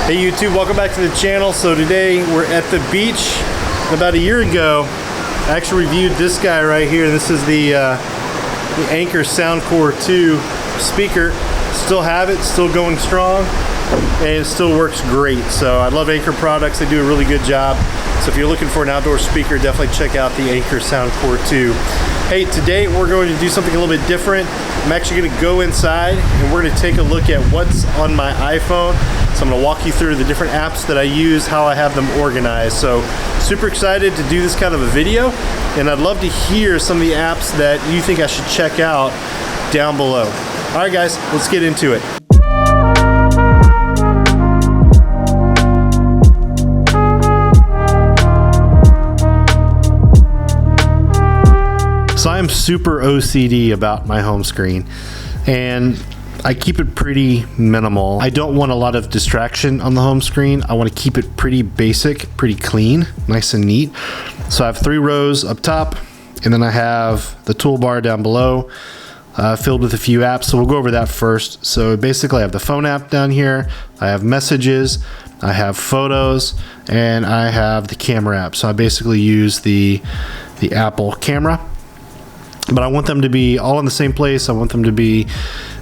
Hey YouTube, welcome back to the channel. So today we're at the beach. About a year ago, I actually reviewed this guy right here. This is the Anker Soundcore 2 speaker. Still have it, still going strong, and it still works great. So I love Anker products, they do a really good job. So if you're looking for an outdoor speaker, definitely check out the Anker Soundcore 2. Hey, today we're going to do something a little bit different. I'm actually going to go inside and we're going to take a look at what's on my iPhone. So I'm going to walk you through the different apps that I use, how I have them organized. So super excited to do this kind of a video, and I'd love to hear some of the apps that you think I should check out down below. All right guys, let's get into it. So I'm super OCD about my home screen, and I keep it pretty minimal. I don't want a lot of distraction on the home screen. I want to keep it pretty basic, pretty clean, nice and neat. So I have 3 rows up top, and then I have the toolbar down below, filled with a few apps. So we'll go over that first. So basically I have the phone app down here, I have messages, I have photos, and I have the camera app. So I basically use the Apple camera, but I want them to be all in the same place. I want them to be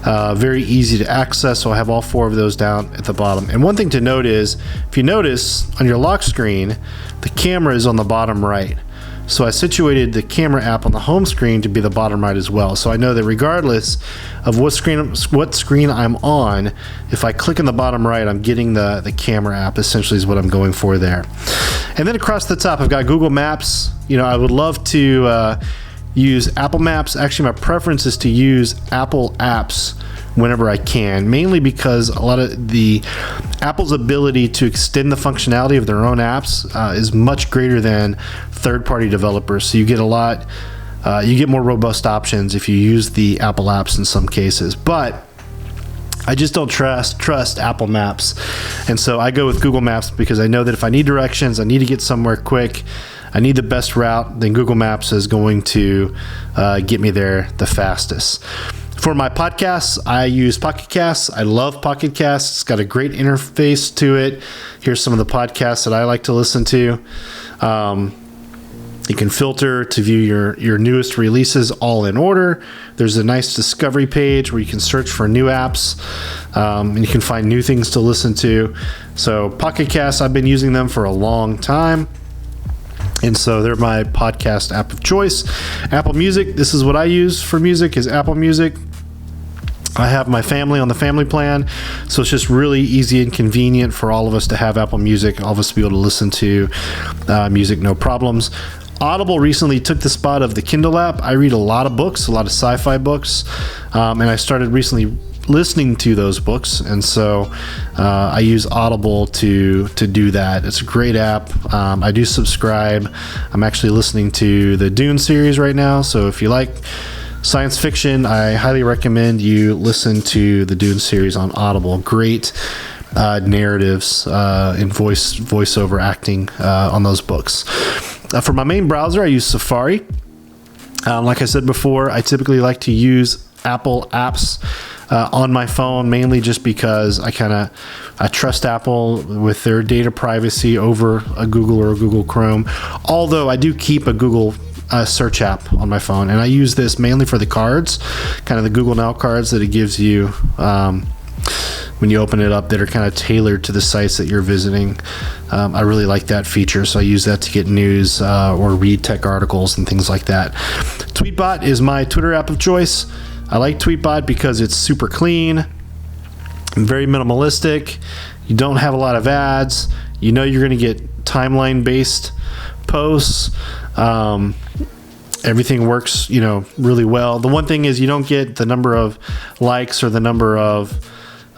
very easy to access, so I have all 4 of those down at the bottom. And one thing to note is, if you notice on your lock screen, the camera is on the bottom right. So I situated the camera app on the home screen to be the bottom right as well. So I know that regardless of what screen I'm on, if I click on the bottom right, I'm getting the camera app, essentially is what I'm going for there. And then across the top, I've got Google Maps. You know, I would love to use Apple Maps. Actually, my preference is to use Apple apps whenever I can, mainly because a lot of the Apple's ability to extend the functionality of their own apps is much greater than third-party developers. So you get you get more robust options if you use the Apple apps in some cases. But I just don't trust Apple Maps, and so I go with Google Maps because I know that if I need directions, I need to get somewhere quick, I need the best route, then Google Maps is going to get me there the fastest. For my podcasts, I use Pocket Casts. I love Pocket Casts. It's got a great interface to it. Here's some of the podcasts that I like to listen to. You can filter to view your newest releases all in order. There's a nice discovery page where you can search for new apps, and you can find new things to listen to. So Pocket Casts, I've been using them for a long time, and so they're my podcast app of choice. Apple Music, this is what I use for music, is Apple Music. I have my family on the family plan, so it's just really easy and convenient for all of us to have Apple Music, all of us to be able to listen to music, no problems. Audible recently took the spot of the Kindle app. I read a lot of books, a lot of sci-fi books, and I started recently listening to those books, and so I use Audible to do that. It's a great app. I do subscribe. I'm actually listening to the Dune series right now, so if you like science fiction, I highly recommend you listen to the Dune series on Audible. Great narratives and voiceover acting on those books. For my main browser, I use Safari. Like I said before, I typically like to use Apple apps on my phone, mainly just because I trust Apple with their data privacy over a Google or a Google Chrome. Although I do keep a Google search app on my phone, and I use this mainly for the cards, kind of the Google Now cards that it gives you when you open it up, that are kind of tailored to the sites that you're visiting. I really like that feature, so I use that to get news or read tech articles and things like that. Tweetbot is my Twitter app of choice. I like Tweetbot because it's super clean, very minimalistic. You don't have a lot of ads. You know you're going to get timeline-based posts. Everything works, really well. The one thing is you don't get the number of likes or the number of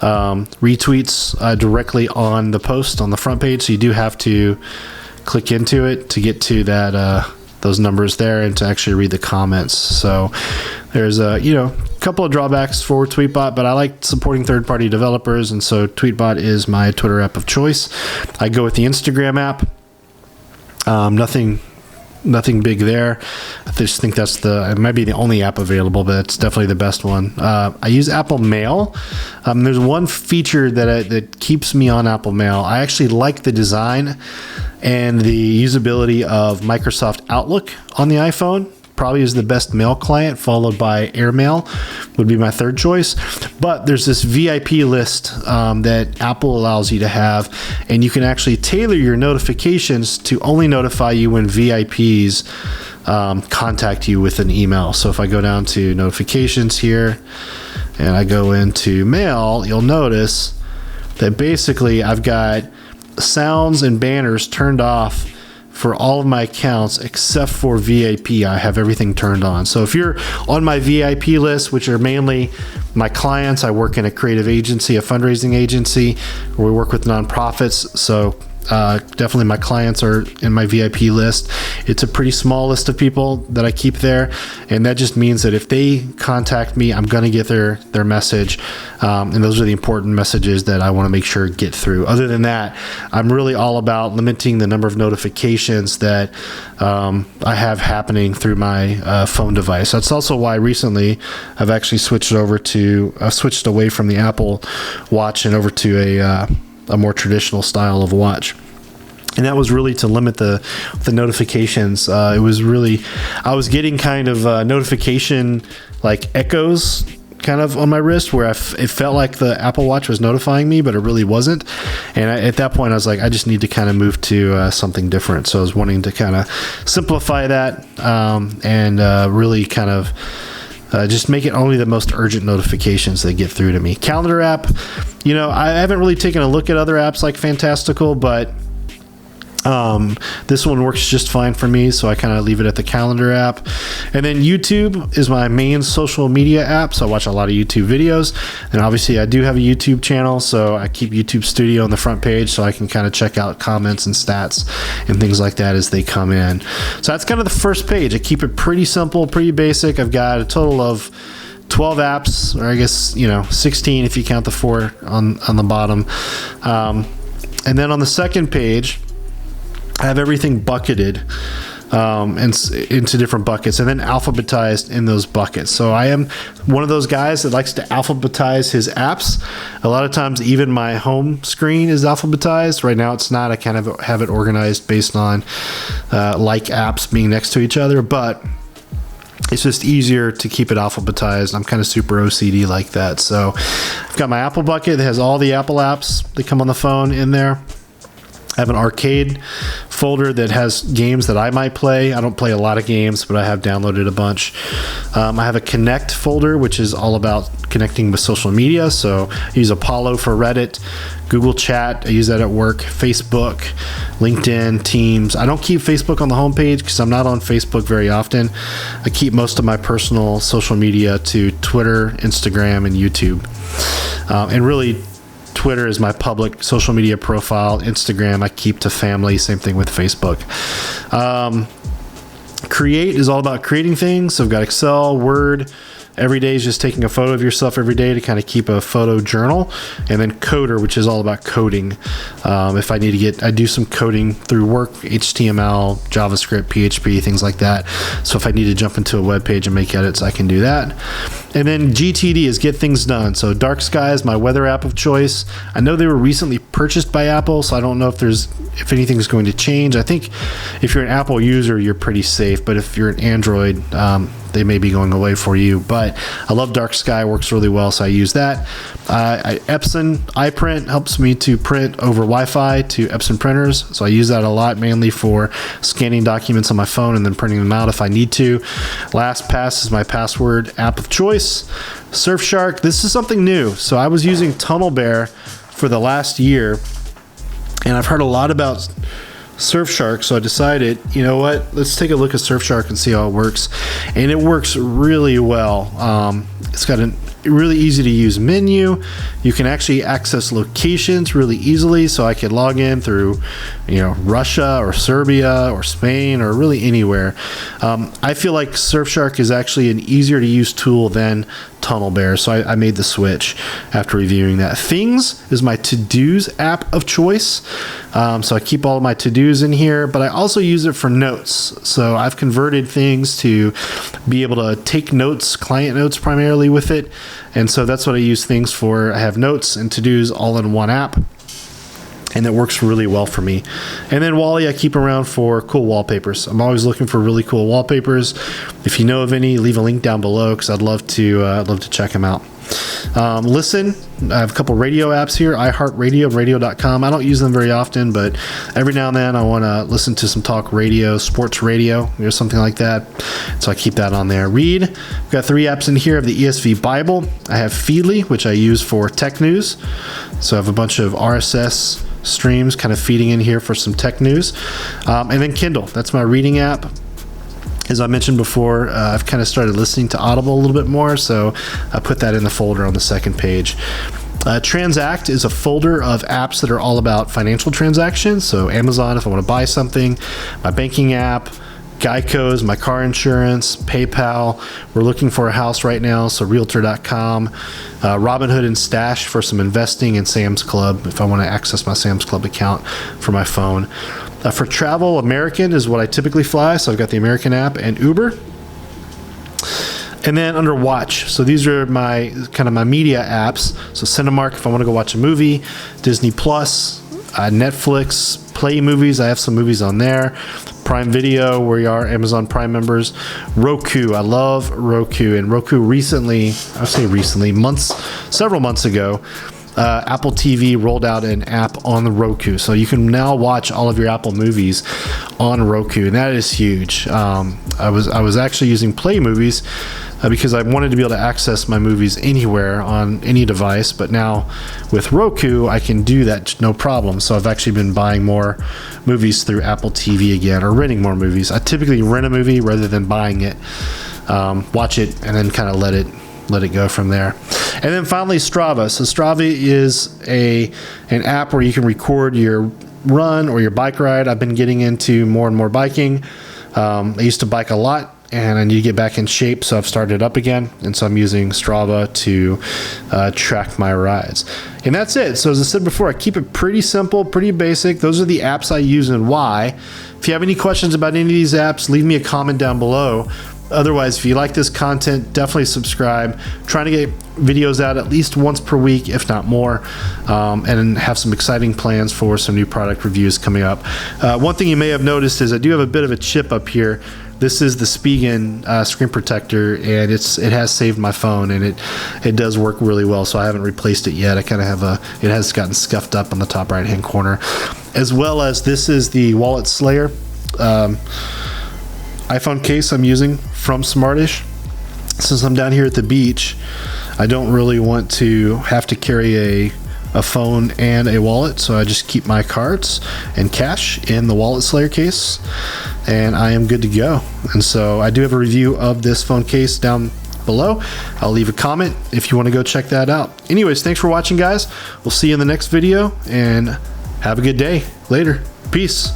retweets directly on the post on the front page, so you do have to click into it to get to that those numbers there and to actually read the comments. So there's a couple of drawbacks for Tweetbot, but I like supporting third-party developers, and so Tweetbot is my Twitter app of choice. I go with the Instagram app. Nothing nothing big there. I just think it might be the only app available, but it's definitely the best one. I use Apple Mail. There's one feature that keeps me on Apple Mail. I actually like the design and the usability of Microsoft Outlook on the iPhone. Probably is the best mail client, followed by AirMail would be my third choice. But there's this VIP list that Apple allows you to have, and you can actually tailor your notifications to only notify you when VIPs contact you with an email. So if I go down to notifications here and I go into mail, you'll notice that basically I've got sounds and banners turned off for all of my accounts except for VIP. I have everything turned on. So if you're on my VIP list, which are mainly my clients, I work in a creative agency, a fundraising agency, where we work with nonprofits. So definitely my clients are in my VIP list. It's a pretty small list of people that I keep there, and that just means that if they contact me, I'm going to get their message, and those are the important messages that I want to make sure get through. Other than that, I'm really all about limiting the number of notifications that I have happening through my phone device. That's also why recently I've actually switched away from the Apple Watch and over to a more traditional style of watch. And that was really to limit the notifications. I was getting kind of notification like echoes kind of on my wrist where it felt like the Apple Watch was notifying me, but it really wasn't. And at that point I was like, I just need to kind of move to something different. So I was wanting to kind of simplify that and really kind of just make it only the most urgent notifications that get through to me. Calendar app, I haven't really taken a look at other apps like Fantastical, but this one works just fine for me, so I kind of leave it at the calendar app. And then YouTube is my main social media app, so I watch a lot of YouTube videos. And obviously I do have a YouTube channel, so I keep YouTube Studio on the front page so I can kind of check out comments and stats and things like that as they come in. So that's kind of the first page. I keep it pretty simple, pretty basic. I've got a total of 12 apps, or I guess 16 if you count the 4 on the bottom. And then on the second page, I have everything bucketed into different buckets and then alphabetized in those buckets. So I am one of those guys that likes to alphabetize his apps. A lot of times even my home screen is alphabetized. Right now it's not. I kind of have it organized based on like apps being next to each other, but it's just easier to keep it alphabetized. I'm kind of super OCD like that. So I've got my Apple bucket that has all the Apple apps that come on the phone in there. I have an arcade folder that has games that I might play. I don't play a lot of games, but I have downloaded a bunch. I have a Connect folder, which is all about connecting with social media. So I use Apollo for Reddit, Google Chat. I use that at work, Facebook, LinkedIn, Teams. I don't keep Facebook on the homepage because I'm not on Facebook very often. I keep most of my personal social media to Twitter, Instagram, and YouTube. And really, Twitter is my public social media profile. Instagram I keep to family. Same thing with Facebook. Create is all about creating things. So I've got Excel, Word. Every day is just taking a photo of yourself every day to kind of keep a photo journal. And then Coder, which is all about coding. If I need to I do some coding through work, HTML, JavaScript, PHP, things like that. So if I need to jump into a web page and make edits, I can do that. And then GTD is Get Things Done. So Dark Sky is my weather app of choice. I know they were recently purchased by Apple, so I don't know if anything is going to change. I think if you're an Apple user, you're pretty safe. But if you're an Android, they may be going away for you. But I love Dark Sky, works really well, so I use that. Epson iPrint helps me to print over Wi-Fi to Epson printers, so I use that a lot, mainly for scanning documents on my phone and then printing them out if I need to. LastPass is my password app of choice. Surfshark, this is something new. So I was using TunnelBear for the last year, and I've heard a lot about Surfshark, so I decided, you know what, let's take a look at Surfshark and see how it works. And it works really well. It's got an really easy to use menu. You can actually access locations really easily, so I could log in through, Russia or Serbia or Spain or really anywhere. I feel like Surfshark is actually an easier to use tool than TunnelBear, so I made the switch after reviewing that. Things is my to-dos app of choice, so I keep all of my to-dos in here, but I also use it for notes. So I've converted Things to be able to take notes, client notes primarily with it, and so that's what I use Things for. I have notes and to-dos all in one app, and it works really well for me. And then Wally, I keep around for cool wallpapers. I'm always looking for really cool wallpapers. If you know of any, leave a link down below because I'd love to check them out. Listen, I have a couple radio apps here, iHeartRadio and radio.com. I don't use them very often, but every now and then I want to listen to some talk radio, sports radio, or something like that. So I keep that on there. Read, I've got 3 apps in here. I have the ESV Bible. I have Feedly, which I use for tech news. So I have a bunch of RSS streams kind of feeding in here for some tech news. And then Kindle, that's my reading app. As I mentioned before, I've kind of started listening to Audible a little bit more, so I put that in the folder on the second page. Transact is a folder of apps that are all about financial transactions. So Amazon, if I want to buy something, my banking app, Geico's, my car insurance, PayPal. We're looking for a house right now, so Realtor.com. Robinhood and Stash for some investing, and Sam's Club if I want to access my Sam's Club account for my phone. For travel, American is what I typically fly, so I've got the American app and Uber. And then under Watch, so these are my media apps. So Cinemark if I want to go watch a movie, Disney Plus, Netflix, Play Movies, I have some movies on there. Prime Video, where you are Amazon Prime members. Roku, I love Roku. And Roku several months ago, Apple TV rolled out an app on the Roku, so you can now watch all of your Apple movies on Roku, and that is huge. I was actually using Play Movies because I wanted to be able to access my movies anywhere on any device, but now with Roku I can do that no problem. So I've actually been buying more movies through Apple TV again, or renting more movies. I typically rent a movie rather than buying it, watch it, and then kind of let it go from there. And then finally Strava. So Strava is an app where you can record your run or your bike ride. I've been getting into more and more biking. I used to bike a lot and I need to get back in shape, so I've started up again, and so I'm using Strava to track my rides. And that's it. So as I said before, I keep it pretty simple, pretty basic. Those are the apps I use and why. If you have any questions about any of these apps, leave me a comment down below. Otherwise, if you like this content, definitely subscribe. Trying to get videos out at least once per week, if not more, and have some exciting plans for some new product reviews coming up. One thing you may have noticed is I do have a bit of a chip up here. This is the Spigen screen protector, and it has saved my phone, and it does work really well, so I haven't replaced it yet. I kind of have it has gotten scuffed up on the top right hand corner. As well as this is the Wallet Slayer iPhone case I'm using from Smartish. Since I'm down here at the beach, I don't really want to have to carry a phone and a wallet, so I just keep my cards and cash in the Wallet Slayer case, and I am good to go. And so I do have a review of this phone case down below. I'll leave a comment if you want to go check that out. Anyways, thanks for watching, guys. We'll see you in the next video, and have a good day. Later. Peace.